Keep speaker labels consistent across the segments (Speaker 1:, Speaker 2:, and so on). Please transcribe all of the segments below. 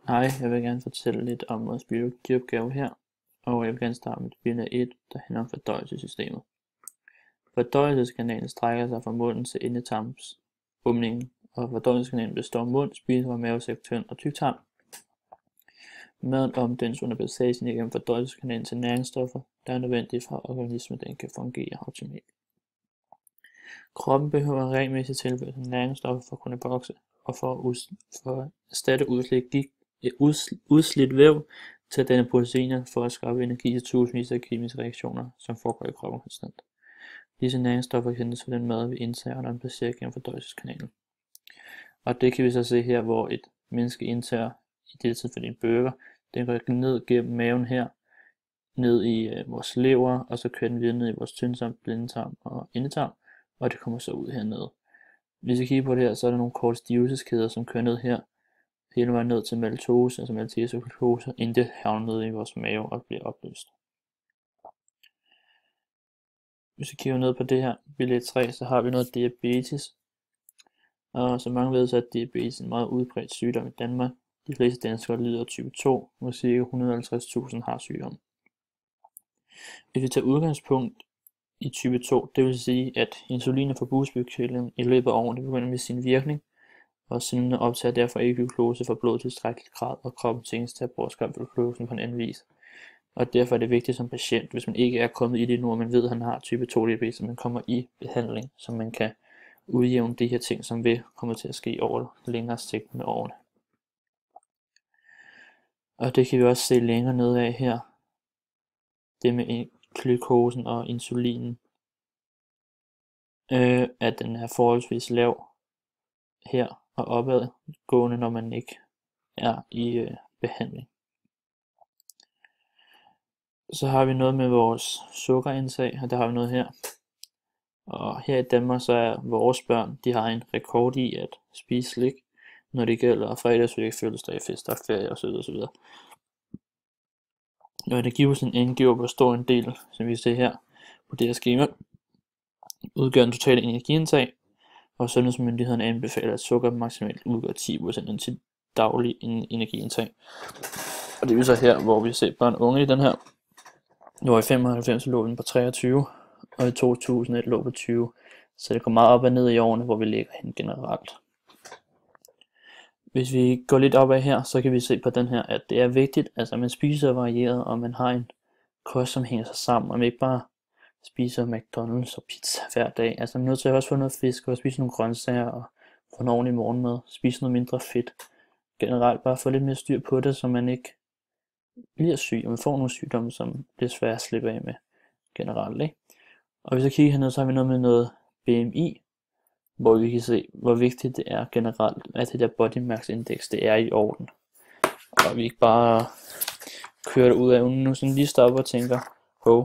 Speaker 1: Hej, jeg vil gerne fortælle lidt om vores biologiopgave her, og jeg vil gerne starte med bind 1, der handler om fordøjelsessystemet. Fordøjelseskanalen strækker sig fra munden til endetarmsåbningen, og fordøjelseskanalen består af mund, spiserum, mavesæk, tynd og tyktarm. Maden omdannes under passagen igennem fordøjelseskanalen til næringsstoffer, der er nødvendige for, at organismen den kan fungere optimalt. Kroppen behøver regelmæssigt tilførsel af næringsstoffer for at kunne vokse, og for at erstatte udslidt væv til denne proteiner for at skabe energi til tusindvis af kemiske reaktioner, som foregår i kroppen konstant. Disse næringsstoffer hentes fra den mad, vi indtager, når den passerer gennem fordøjelseskanalen. Og det kan vi så se her, hvor et menneske indtager, i dette tilfælde en burger, den går ned gennem maven her, ned i vores lever, og så kører den videre ned i vores tyndtarm, blindetarm og endetarm, og det kommer så ud hernede. Hvis vi kigger på det her, så er der nogle korte stivelseskæder, som kører ned her, hele vejen ned til maltose, altså maltase og glukose, inden det havner ned i vores mave og bliver opløst. Hvis vi kigger ned på det her, billede 3, så har vi noget diabetes. Og som mange ved, så er diabetes en meget udbredt sygdom i Danmark. De fleste danskere lider af type 2, hvor ca. 150.000 har sygdommen. Hvis vi tager udgangspunkt i type 2, det vil sige, at insulinet fra bugspytkirtlen i løbet af årene begynder med sin virkning, og cellerne optager derfor ikke glukose fra blodet til tilstrækkelig grad, og kroppen tvinges til at bortskaffe glukosen på en anden vis. Og derfor er det vigtigt som patient, hvis man ikke er kommet i det nu, og man ved, at han har type 2 diabetes, at man kommer i behandling, så man kan udjævne de her ting, som vil komme til at ske over længere sigt med årene. Og det kan vi også se længere ned af her. Det med glukosen og insulinen, at den er forholdsvis lav her og opadgående, når man ikke er i behandling. Så har vi noget med vores sukkerindtag, og der har vi noget her. Og her i Danmark, så er vores børn, de har en rekord i at spise slik, når det gælder fredagsvæk, fødselsdag, fester, ferie osv. osv. Og energiforsen indgiver, hvor stor en del, som vi ser her på det her skema, udgør en total energiindtag, og sundhedsmyndighederne anbefaler, at sukker maksimalt udgør 10% til daglig energiindtag. Og det er så her, hvor vi ser børn og unge i den her. Hvor i 95 lå den på 23, og i 2001 lå på 20. Så det går meget op og ned i årene, hvor vi ligger hen generelt. Hvis vi går lidt opad her, så kan vi se på den her, at det er vigtigt, altså at man spiser varieret, og man har en kost, som hænger sig sammen, og man ikke bare spiser McDonald's og pizza hver dag. Altså man er nødt til at også få noget fisk, og spise nogle grøntsager, og få en ordentlig morgenmad, spise noget mindre fedt. Generelt bare få lidt mere styr på det, så man ikke bliver syg, og man får nogle sygdomme, som bliver svære at slippe af med generelt, ikke? Og hvis jeg kigger hernede, så har vi noget med noget BMI, hvor vi kan se, hvor vigtigt det er generelt, at det der body mass index, det er i orden. Og vi ikke bare kører det ud af nu, sådan lige stopper og tænker,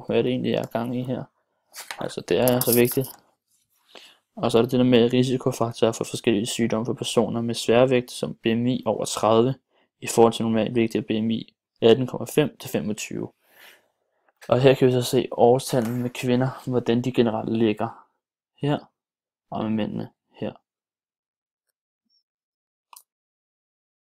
Speaker 1: hvad er det egentlig, jeg er gang i her? Altså det er altså vigtigt. Og så er det det der med risikofaktorer for forskellige sygdomme for personer med sværvægt, som BMI over 30, i forhold til normalt vigtigt BMI 18,5 til 25. Og her kan vi så se årstallene med kvinder, hvordan de generelt ligger her, og med mændene.